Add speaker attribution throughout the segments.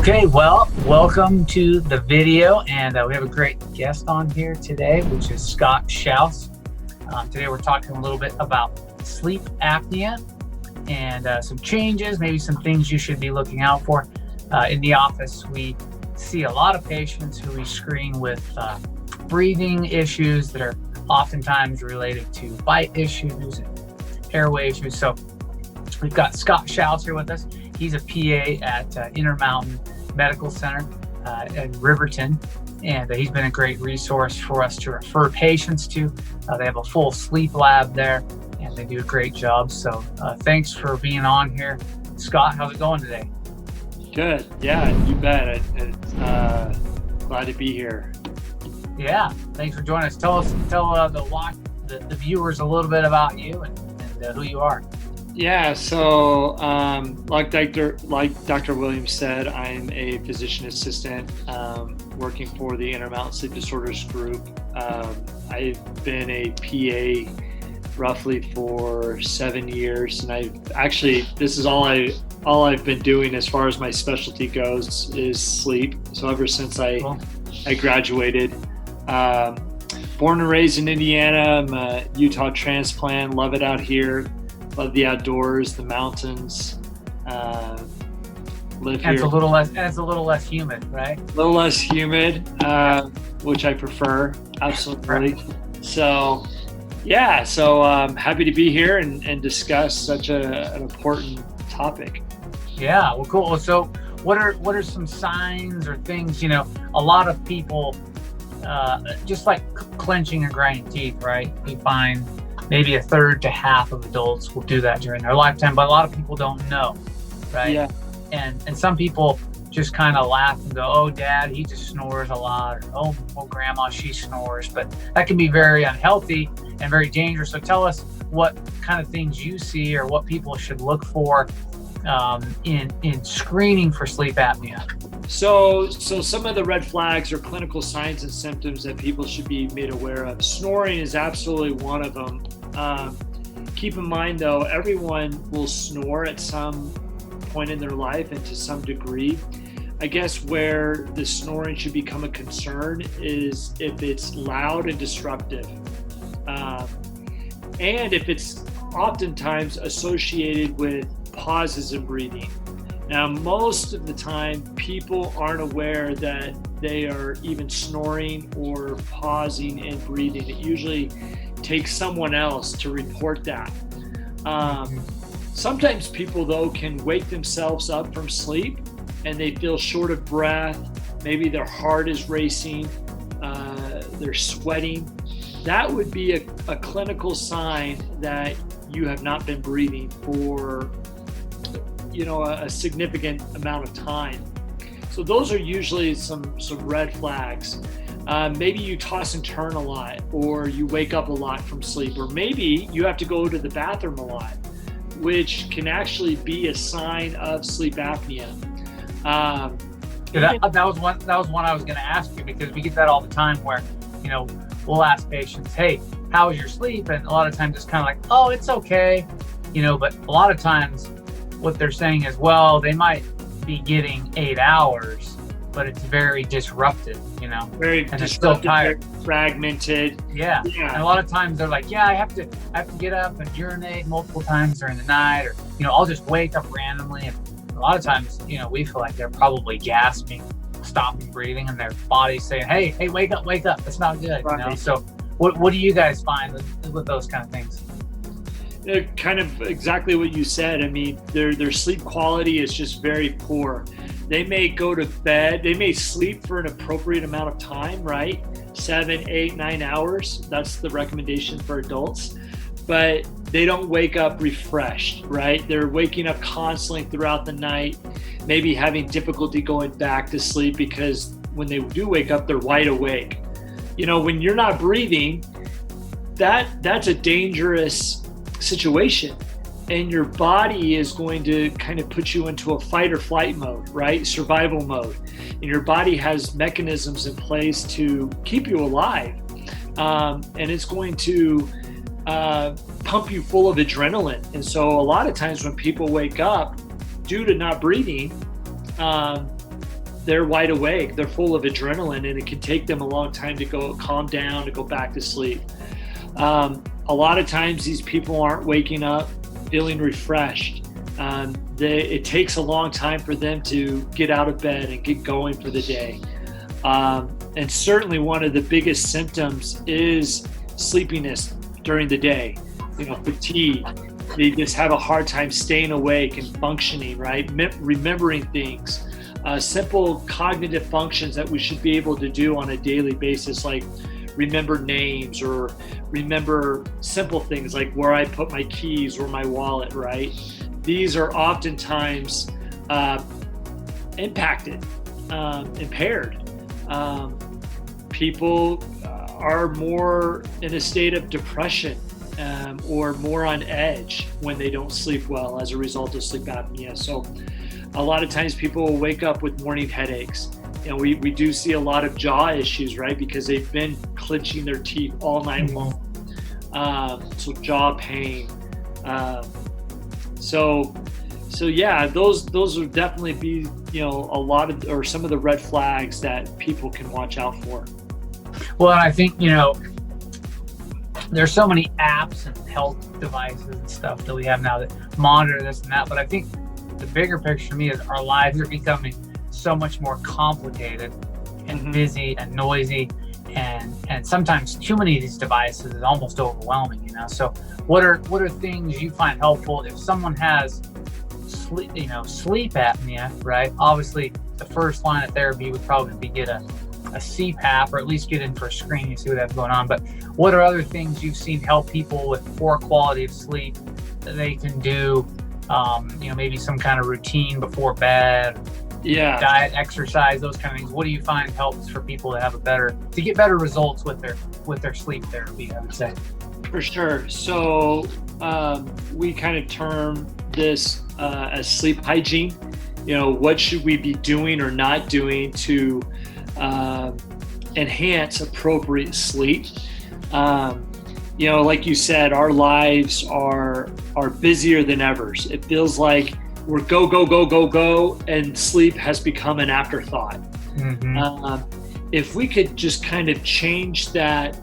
Speaker 1: Okay, well, welcome to the video, and we have a great guest on here today, which is Scott Schauss. Today we're talking a little bit about sleep apnea and some changes, maybe some things you should be looking out for. In the office, we see a lot of patients who we screen with breathing issues that are oftentimes related to bite issues and airway issues. So we've got Scott Schauss here with us. He's a PA at Intermountain Medical Center in Riverton, and he's been a great resource for us to refer patients to. They have a full sleep lab there, and they do a great job. So thanks for being on here. Scott, how's it going today?
Speaker 2: Good. Yeah, you bet. Glad to be here.
Speaker 1: Yeah, thanks for joining us. Tell the viewers a little bit about you and who you are.
Speaker 2: Yeah, so like Dr. Williams said, I'm a physician assistant working for the Intermountain Sleep Disorders Group. I've been a PA roughly for 7 years, and this is all I've been doing as far as my specialty goes is sleep. So ever since I graduated, born and raised in Indiana, I'm a Utah transplant, love it out here. Love the outdoors, the mountains. Live here.
Speaker 1: It's a little less humid, right?
Speaker 2: A little less humid, which I prefer. Absolutely. So, yeah. So I'm happy to be here and discuss such an important topic.
Speaker 1: Yeah. Well, cool. So, what are some signs or things? A lot of people just like clenching and grinding teeth, right? We find maybe a third to half of adults will do that during their lifetime, but a lot of people don't know, right? Yeah. And some people just kind of laugh and go, "Oh, Dad, he just snores a lot," or "Oh, Grandma, she snores." But that can be very unhealthy and very dangerous. So tell us what kind of things you see or what people should look for in screening for sleep apnea.
Speaker 2: So some of the red flags or clinical signs and symptoms that people should be made aware of. Snoring is absolutely one of them. Keep in mind, though, everyone will snore at some point in their life and to some degree. I guess where the snoring should become a concern is if it's loud and disruptive, and if it's oftentimes associated with pauses in breathing. Now, most of the time, people aren't aware that they are even snoring or pausing and breathing. It usually takes someone else to report that. Sometimes people, though, can wake themselves up from sleep and they feel short of breath. Maybe their heart is racing, they're sweating. That would be a clinical sign that you have not been breathing for a significant amount of time. So those are usually some red flags. Maybe you toss and turn a lot, or you wake up a lot from sleep, or maybe you have to go to the bathroom a lot, which can actually be a sign of sleep apnea.
Speaker 1: That was one I was going to ask you, because we get that all the time where, we'll ask patients, "Hey, how was your sleep?" And a lot of times it's kind of like, "Oh, it's okay," but a lot of times what they're saying is, well, they might be getting 8 hours, but it's very disruptive,
Speaker 2: Very
Speaker 1: and
Speaker 2: disruptive,
Speaker 1: they're still tired,
Speaker 2: fragmented.
Speaker 1: Yeah. And a lot of times they're like, "Yeah, I have to get up and urinate multiple times during the night," or I'll just wake up randomly. And a lot of times, we feel like they're probably gasping, stopping breathing, and their body's saying, "Hey, wake up, it's not good."
Speaker 2: Right.
Speaker 1: So what do you guys find with those kind of things?
Speaker 2: Kind of exactly what you said. I mean, their sleep quality is just very poor. They may go to bed, they may sleep for an appropriate amount of time, right? 7, 8, 9 hours. That's the recommendation for adults. But they don't wake up refreshed, right? They're waking up constantly throughout the night, maybe having difficulty going back to sleep because when they do wake up, they're wide awake. When you're not breathing, that's a dangerous situation, and your body is going to kind of put you into a fight or flight mode, right? Survival mode. And your body has mechanisms in place to keep you alive, and it's going to pump you full of adrenaline. And so a lot of times when people wake up due to not breathing, they're wide awake, they're full of adrenaline, and it can take them a long time to go calm down, to go back to sleep. A lot of times these people aren't waking up feeling refreshed. It takes a long time for them to get out of bed and get going for the day. And certainly one of the biggest symptoms is sleepiness during the day, fatigue. They just have a hard time staying awake and functioning, right? Remembering things, simple cognitive functions that we should be able to do on a daily basis, like remember names or remember simple things like where I put my keys or my wallet, right? These are oftentimes impacted, impaired. People are more in a state of depression or more on edge when they don't sleep well as a result of sleep apnea. So a lot of times people will wake up with morning headaches. We do see a lot of jaw issues, right? Because they've been clenching their teeth all night long. So jaw pain. So yeah, those would definitely be, a lot of, or some of the red flags that people can watch out for.
Speaker 1: Well, I think, there's so many apps and health devices and stuff that we have now that monitor this and that. But I think the bigger picture to me is our lives are becoming so much more complicated and busy and noisy. And sometimes too many of these devices is almost overwhelming, So what are things you find helpful if someone has sleep apnea, right? Obviously the first line of therapy would probably be get a CPAP, or at least get in for a screening, see what that's going on. But what are other things you've seen help people with poor quality of sleep that they can do? Maybe some kind of routine before bed, diet, exercise, those kind of things. What do you find helps for people to get better results with their sleep therapy, I would say?
Speaker 2: For sure. So we kind of term this as sleep hygiene. What should we be doing or not doing to enhance appropriate sleep? Like you said, our lives are busier than ever. It feels like we're go, and sleep has become an afterthought. If we could just kind of change that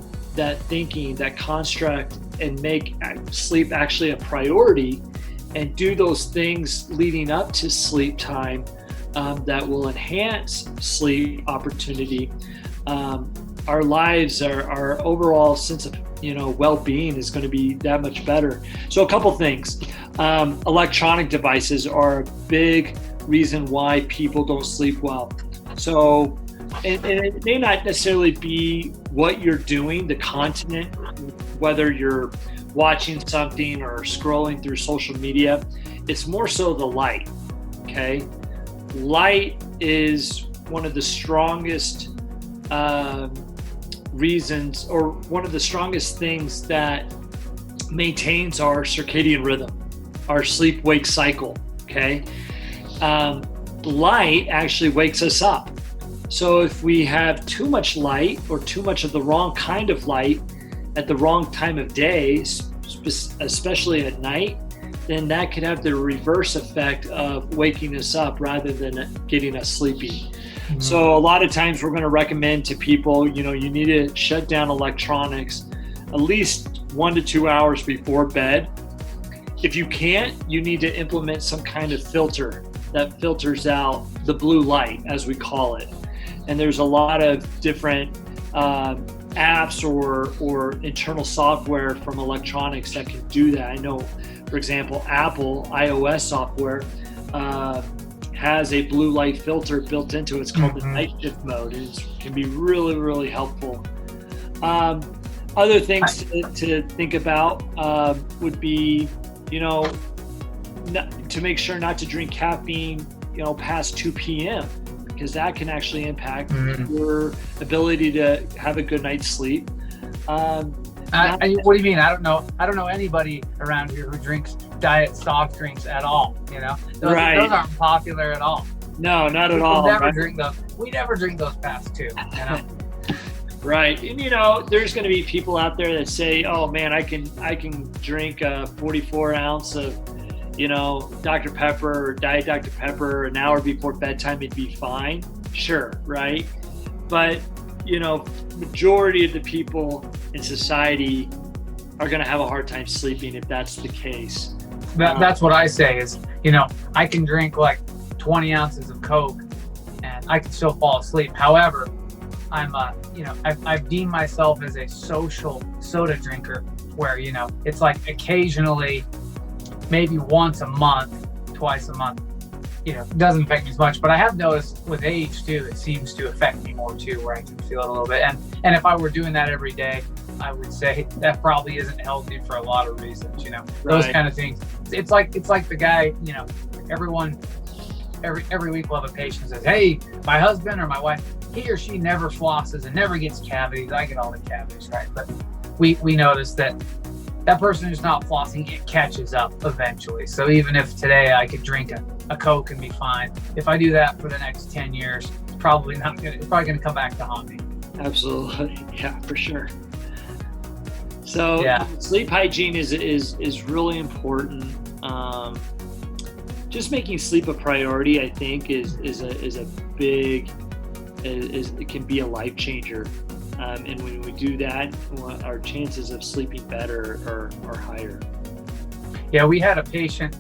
Speaker 2: thinking, that construct, and make sleep actually a priority, and do those things leading up to sleep time that will enhance sleep opportunity, our lives, our overall sense of well-being is going to be that much better. So a couple things. Electronic devices are a big reason why people don't sleep well. So and it may not necessarily be what you're doing, the content, whether you're watching something or scrolling through social media. It's more so the light. Okay, light is one of the strongest reasons, or one of the strongest things that maintains our circadian rhythm, our sleep-wake cycle. Okay, light actually wakes us up. So if we have too much light or too much of the wrong kind of light at the wrong time of day, especially at night, then that could have the reverse effect of waking us up rather than getting us sleepy. So a lot of times we're going to recommend to people, you need to shut down electronics at least 1 to 2 hours before bed. If you can't, you need to implement some kind of filter that filters out the blue light, as we call it. And there's a lot of different apps or internal software from electronics that can do that. I know, for example, Apple iOS software has a blue light filter built into it. It's called the night shift mode. It can be really, really helpful. Other things to think about would be, to make sure not to drink caffeine, past 2 p.m. because that can actually impact your ability to have a good night's sleep.
Speaker 1: What do you mean? I don't know anybody around here who drinks diet soft drinks at all. Those aren't popular at all.
Speaker 2: No, not at all.
Speaker 1: We never drink those past 2.
Speaker 2: Right. And there's going to be people out there that say, oh man, I can drink a 44 ounce of Dr. Pepper or Diet Dr. Pepper an hour before bedtime, it'd be fine. Sure, right? But, majority of the people in society are going to have a hard time sleeping if that's the case.
Speaker 1: That's what I say is, I can drink like 20 ounces of Coke and I can still fall asleep. However, I've deemed myself as a social soda drinker where, it's like occasionally, maybe once a month, twice a month, it doesn't affect me as much. But I have noticed with age too, it seems to affect me more too, where I can feel it a little bit. And if I were doing that every day, I would say that probably isn't healthy for a lot of reasons, those kind of things. It's like the guy, everyone, every week we'll have a patient who says, hey, my husband or my wife, he or she never flosses and never gets cavities. I get all the cavities, right? But we notice that person who's not flossing, it catches up eventually. So even if today I could drink a Coke and be fine, if I do that for the next 10 years, it's probably gonna come back to haunt me.
Speaker 2: Absolutely. Yeah, for sure. So sleep hygiene is really important. Just making sleep a priority, I think, is a big, it can be a life changer. And when we do that, our chances of sleeping better are higher.
Speaker 1: Yeah, we had a patient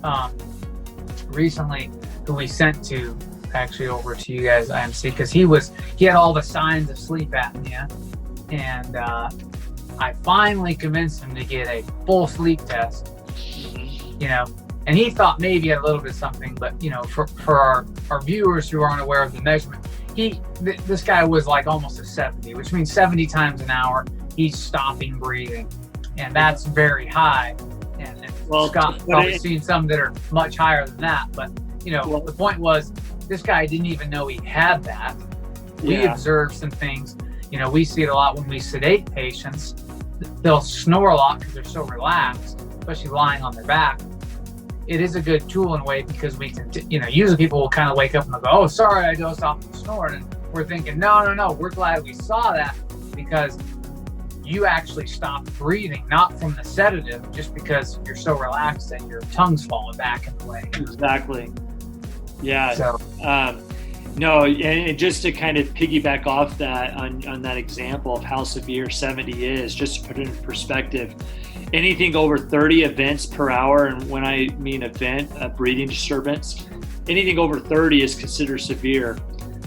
Speaker 1: recently who we sent to actually over to you guys, IMC, because he had all the signs of sleep apnea, and I finally convinced him to get a full sleep test. And he thought maybe he had a little bit of something, but for our viewers who aren't aware of the measurement, this guy was like almost a 70, which means 70 times an hour he's stopping breathing, and that's very high. And Scott's probably seen some that are much higher than that, but the point was this guy didn't even know he had that. We observed some things. We see it a lot when we sedate patients. They'll snore a lot because they're so relaxed, especially lying on their back. It is a good tool in a way because we can, usually people will kind of wake up and they'll go, oh, sorry, I dozed off and snored. And we're thinking, no, we're glad we saw that because you actually stopped breathing, not from the sedative, just because you're so relaxed that your tongue's falling back in the way.
Speaker 2: Exactly. Yeah.
Speaker 1: So,
Speaker 2: no, and just to kind of piggyback off that on that example of how severe 70 is, just to put it in perspective, anything over 30 events per hour, and when I mean event, a breathing disturbance, anything over 30 is considered severe,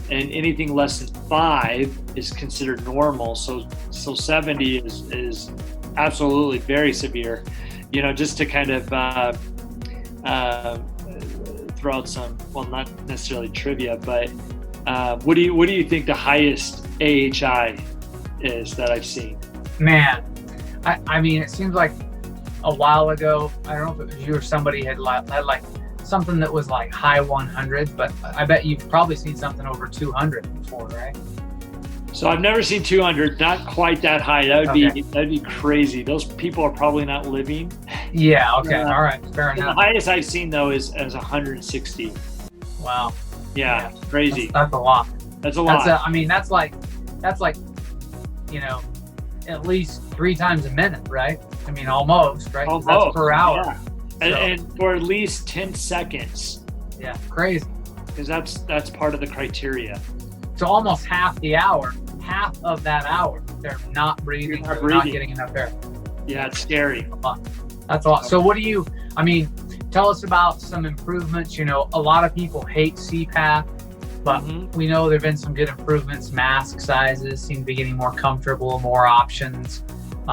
Speaker 2: and anything less than 5 is considered normal. So 70 is absolutely very severe. Just to kind of throw out some, well, not necessarily trivia, but what do you think the highest AHI is that I've seen?
Speaker 1: Man, I mean, it seems like a while ago, I don't know if it was you or somebody had like something that was like high 100, but I bet you've probably seen something over 200 before, right?
Speaker 2: So I've never seen 200, not quite that high. That'd be crazy. Those people are probably not living.
Speaker 1: Yeah. Okay. All right. Fair enough.
Speaker 2: The highest I've seen though is 160.
Speaker 1: Wow.
Speaker 2: Yeah. Crazy.
Speaker 1: That's a lot.
Speaker 2: That's a lot.
Speaker 1: That's like, at least 3 times a minute, right? I mean, almost, right?
Speaker 2: Almost.
Speaker 1: That's per hour.
Speaker 2: Yeah. And for at least 10 seconds.
Speaker 1: Yeah. Crazy.
Speaker 2: Because that's part of the criteria.
Speaker 1: So almost half the hour, half of that hour, they're not breathing, they're not getting enough air.
Speaker 2: Yeah, it's scary.
Speaker 1: That's a lot. So tell us about some improvements. A lot of people hate CPAP, but we know there've been some good improvements. Mask sizes seem to be getting more comfortable, more options.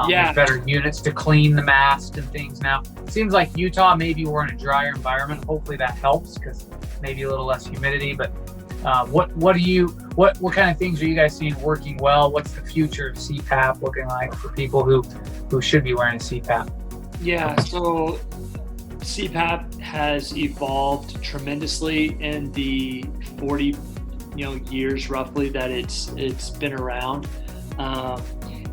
Speaker 1: There's better units to clean the mask and things now. It seems like Utah, maybe we're in a drier environment. Hopefully that helps because maybe a little less humidity, but what kind of things are you guys seeing working well? What's the future of CPAP looking like for people who should be wearing a CPAP?
Speaker 2: Yeah, so CPAP has evolved tremendously in the 40 years roughly that it's been around.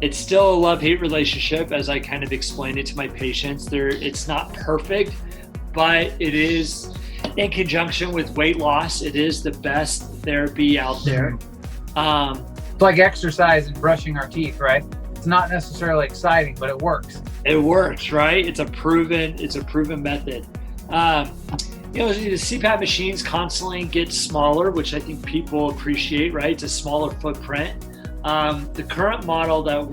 Speaker 2: It's still a love-hate relationship, as I kind of explained it to my patients. It's not perfect, but it is, in conjunction with weight loss, it is the best therapy out there.
Speaker 1: It's like exercise and brushing our teeth, right? It's not necessarily exciting, but it works.
Speaker 2: It works, right? It's a proven method. The CPAP machines constantly get smaller, which I think people appreciate, right? It's a smaller footprint. The current model that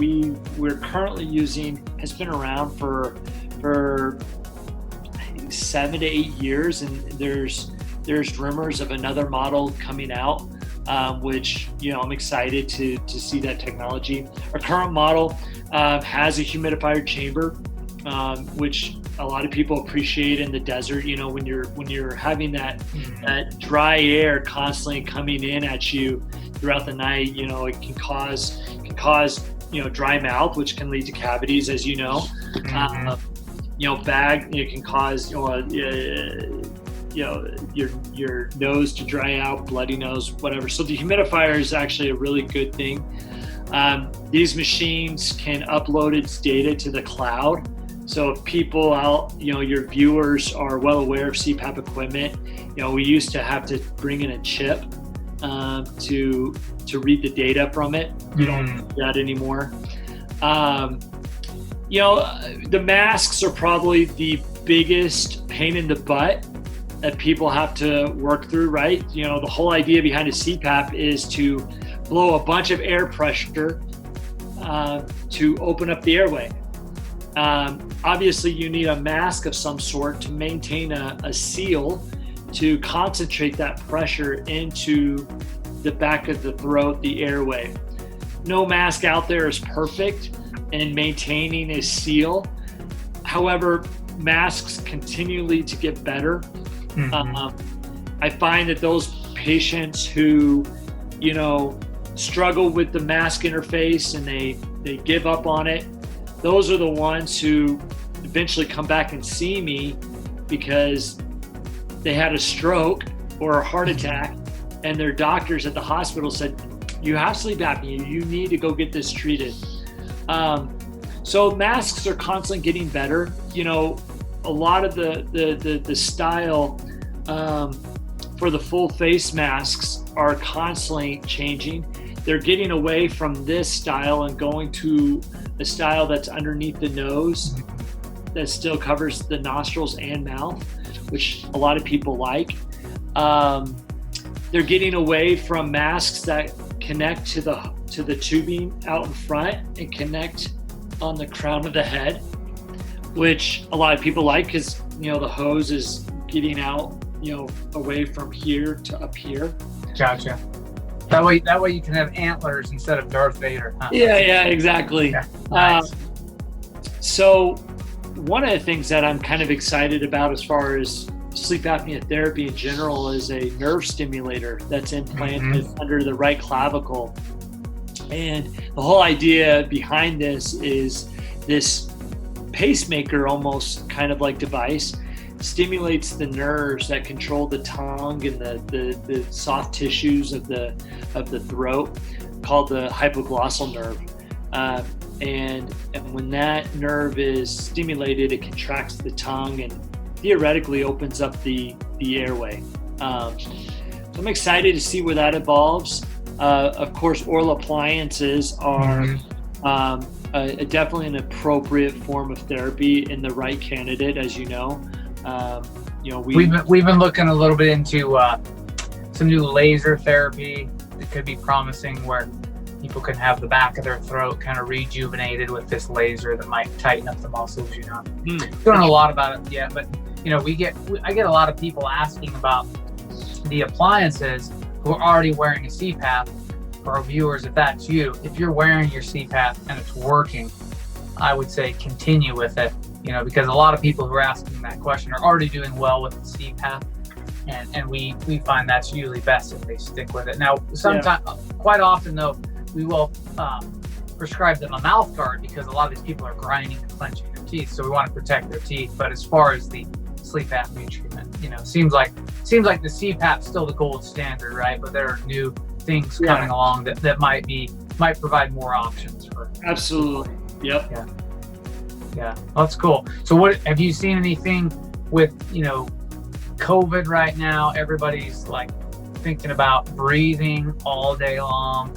Speaker 2: we're currently using has been around for I think 7 to 8 years, and there's rumors of another model coming out, which I'm excited to see that technology. Our current model has a humidifier chamber, which a lot of people appreciate in the desert. When you're having that dry air constantly coming in at you throughout the night, it can cause dry mouth, which can lead to cavities, as you know. It can cause your nose to dry out, bloody nose, whatever. So the humidifier is actually a really good thing. These machines can upload its data to the cloud. So if people out, your viewers are well aware of CPAP equipment, we used to have to bring in a chip to read the data from it. We don't do that anymore. The masks are probably the biggest pain in the butt that people have to work through, right? The whole idea behind a CPAP is to blow a bunch of air pressure to open up the airway. Obviously, you need a mask of some sort to maintain a seal to concentrate that pressure into the back of the throat, the airway. No mask out there is perfect in maintaining a seal. However, masks continually to get better. I find that those patients who, struggle with the mask interface and they give up on it, those are the ones who eventually come back and see me because they had a stroke or a heart attack, and their doctors at the hospital said, you have sleep apnea, you need to go get this treated. So masks are constantly getting better. A lot of the style for the full face masks are constantly changing. They're getting away from this style and going to a style that's underneath the nose that still covers the nostrils and mouth, which a lot of people like. They're getting away from masks that connect to the tubing out in front and connect on the crown of the head, which a lot of people like because the hose is getting out away from here to up here.
Speaker 1: Gotcha. That way you can have antlers instead of Darth Vader. Huh?
Speaker 2: Yeah, exactly.
Speaker 1: Yeah. Nice.
Speaker 2: So one of the things that I'm kind of excited about as far as sleep apnea therapy in general is a nerve stimulator that's implanted under the right clavicle. And the whole idea behind this is this pacemaker, almost kind of like device, stimulates the nerves that control the tongue and the soft tissues of the throat, called the hypoglossal nerve. And when that nerve is stimulated, it contracts the tongue and theoretically opens up the airway. So I'm excited to see where that evolves. Of course, oral appliances are definitely an appropriate form of therapy in the right candidate, as you know. We've
Speaker 1: been looking a little bit into some new laser therapy that could be promising, where people can have the back of their throat kind of rejuvenated with this laser that might tighten up the muscles. Don't know a lot about it yet, but I get a lot of people asking about the appliances who are already wearing a CPAP. For our viewers, if that's you, if you're wearing your CPAP and it's working, I would say continue with it. Because a lot of people who are asking that question are already doing well with the CPAP, and we find that's usually best if they stick with it. Now, quite often though, we will prescribe them a mouth guard because a lot of these people are grinding and clenching their teeth, so we want to protect their teeth. But as far as the sleep apnea treatment, seems like the CPAP's still the gold standard, right? But there are new things coming along that might provide more options for.
Speaker 2: Absolutely. Yep.
Speaker 1: Yeah, that's cool. So what have you seen anything with, COVID right now? Everybody's like thinking about breathing all day long.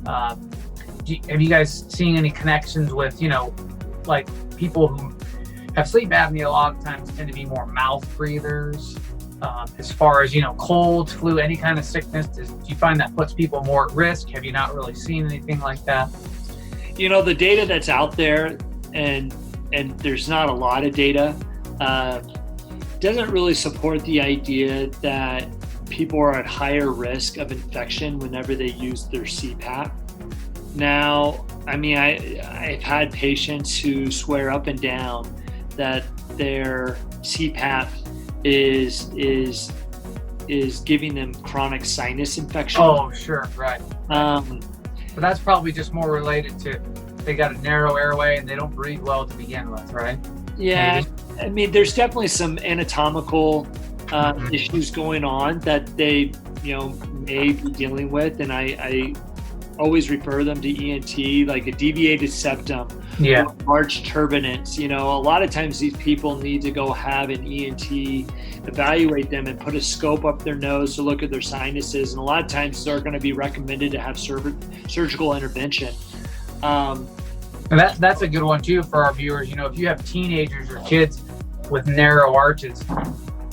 Speaker 1: Have you guys seen any connections with, like people who have sleep apnea a lot of times tend to be more mouth breathers? as far as, colds, flu, any kind of sickness? Do you find that puts people more at risk? Have you not really seen anything like that?
Speaker 2: The data that's out there, and there's not a lot of data, doesn't really support the idea that people are at higher risk of infection whenever they use their CPAP. Now, I've had patients who swear up and down that their CPAP is giving them chronic sinus infection.
Speaker 1: Oh, sure, right. But that's probably just more related to they got a narrow airway and they don't breathe well to begin with, right?
Speaker 2: Yeah,
Speaker 1: Maybe.
Speaker 2: there's definitely some anatomical issues going on that they, may be dealing with, and I always refer them to ENT, like a deviated septum, large turbinates. A lot of times these people need to go have an ENT evaluate them and put a scope up their nose to look at their sinuses, and a lot of times they're going to be recommended to have surgical intervention.
Speaker 1: And that's a good one too for our viewers. If you have teenagers or kids with narrow arches,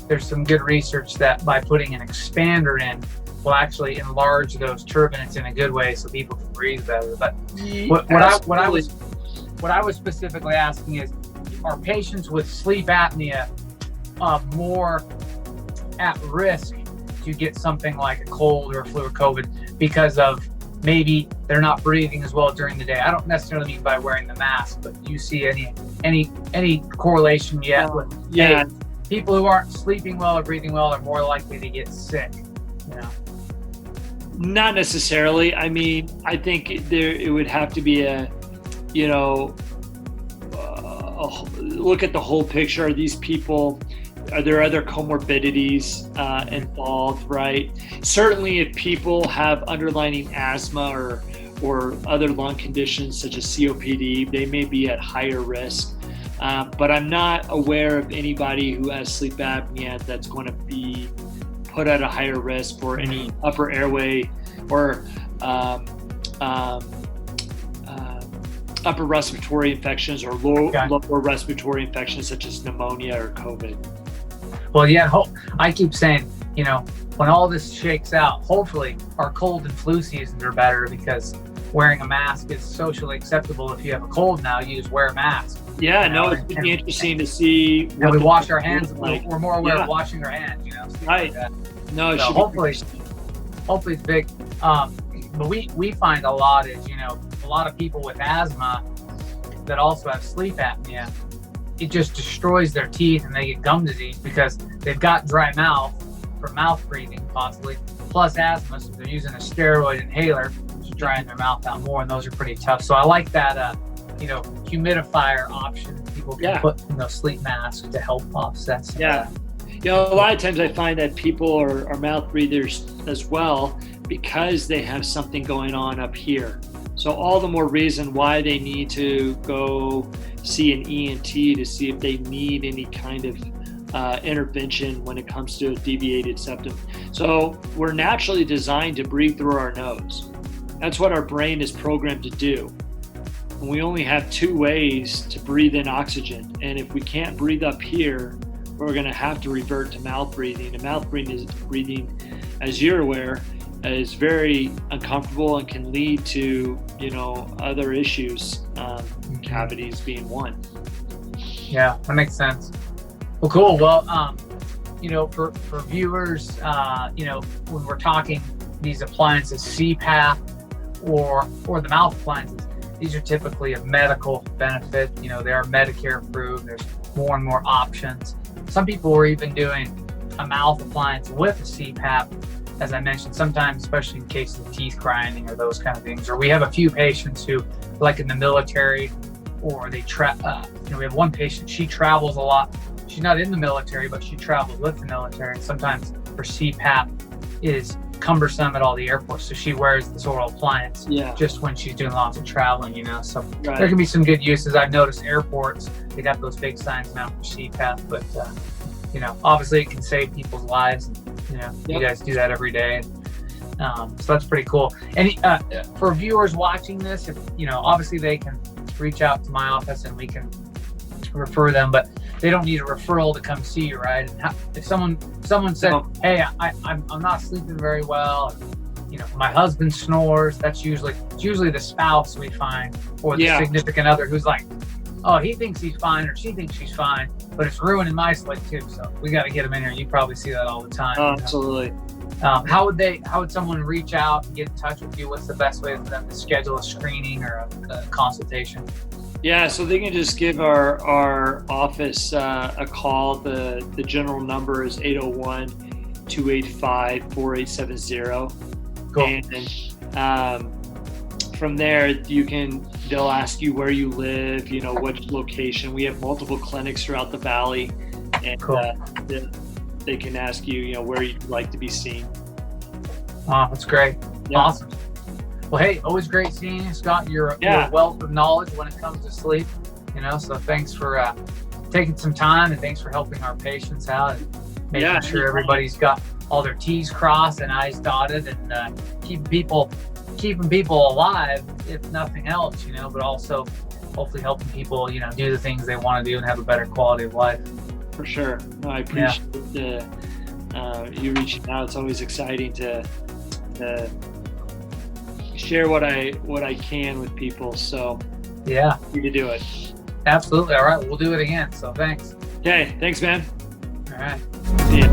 Speaker 1: there's some good research that by putting an expander in will actually enlarge those turbinates in a good way so people can breathe better. But what I was specifically asking is, are patients with sleep apnea more at risk to get something like a cold or a flu or COVID because of maybe they're not breathing as well during the day? I don't necessarily mean by wearing the mask, but do you see any correlation yet with hey, people who aren't sleeping well or breathing well are more likely to get sick?
Speaker 2: Not necessarily. I think it would have to be look at the whole picture. Are these people, are there other comorbidities involved, right? Certainly if people have underlying asthma or other lung conditions such as COPD, they may be at higher risk. But I'm not aware of anybody who has sleep apnea that's going to be put at a higher risk for any upper airway or upper respiratory infections or lower respiratory infections such as pneumonia or COVID.
Speaker 1: Well, yeah, I keep saying, when all this shakes out, hopefully our cold and flu seasons are better, because wearing a mask is socially acceptable. If you have a cold now, you just wear a mask.
Speaker 2: Yeah, it would be interesting to see.
Speaker 1: And we wash our hands. We're more aware of washing our hands,
Speaker 2: Right.
Speaker 1: Like
Speaker 2: no,
Speaker 1: so hopefully it's big. But we find a lot is, a lot of people with asthma that also have sleep apnea, it just destroys their teeth and they get gum disease because they've got dry mouth for mouth breathing possibly, plus asthma, so they're using a steroid inhaler, which is drying their mouth out more, and those are pretty tough. So I like that, humidifier option people can put in those sleep masks to help offset some of that.
Speaker 2: A lot of times I find that people are mouth breathers as well because they have something going on up here. So all the more reason why they need to go see an ENT to see if they need any kind of intervention when it comes to a deviated septum. So we're naturally designed to breathe through our nose. That's what our brain is programmed to do. And we only have two ways to breathe in oxygen. And if we can't breathe up here, we're going to have to revert to mouth breathing. And mouth breathing, as you're aware, is very uncomfortable and can lead to, other issues, cavities being one.
Speaker 1: Yeah, that makes sense. Well, cool. Well, for viewers, when we're talking these appliances, CPAP or the mouth appliances, these are typically of medical benefit. They are Medicare approved. There's more and more options. Some people are even doing a mouth appliance with a CPAP, as I mentioned, sometimes, especially in cases of teeth grinding or those kind of things. Or we have a few patients who, like in the military, or they we have one patient, she travels a lot. She's not in the military, but she travels with the military. And sometimes her CPAP is cumbersome at all the airports, so she wears this oral appliance just when she's doing lots of traveling, So there can be some good uses. I've noticed airports, they got those big signs now for CPAP, but obviously it can save people's lives. You guys do that every day. So that's pretty cool. And for viewers watching this, if obviously they can reach out to my office and we can refer them. But they don't need a referral to come see you, right? And if someone said,
Speaker 2: No.
Speaker 1: hey, I'm not sleeping very well, you know, my husband snores, it's usually the spouse we find, or the significant other who's like, oh, he thinks he's fine or she thinks she's fine, but it's ruining my sleep too. So we got to get them in here. You probably see that all the time.
Speaker 2: Absolutely.
Speaker 1: How would someone reach out and get in touch with you? What's the best way for them to schedule a screening or a consultation?
Speaker 2: Yeah, so they can just give our office a call. The general number is 801-285-4870.
Speaker 1: Cool.
Speaker 2: And from there, they'll ask you where you live, you know, which location. We have multiple clinics throughout the valley, and
Speaker 1: Cool.
Speaker 2: They can ask you, you know, where you'd like to be seen.
Speaker 1: Oh, that's great.
Speaker 2: Yeah.
Speaker 1: Awesome. Well, hey, always great seeing you, Scott. You're a wealth of knowledge when it comes to sleep, you know, so thanks for taking some time, and thanks for helping our patients out and making sure everybody's got all their T's crossed and I's dotted, and keeping people alive, if nothing else, you know, but also hopefully helping people, you know, do the things they want to do and have a better quality of life.
Speaker 2: For sure. No, I appreciate you reaching out. It's always exciting to share what I can with people. So
Speaker 1: yeah,
Speaker 2: you to do it.
Speaker 1: Absolutely. All right, we'll do it again. So thanks.
Speaker 2: Okay. Thanks, man.
Speaker 1: All right.
Speaker 2: See ya.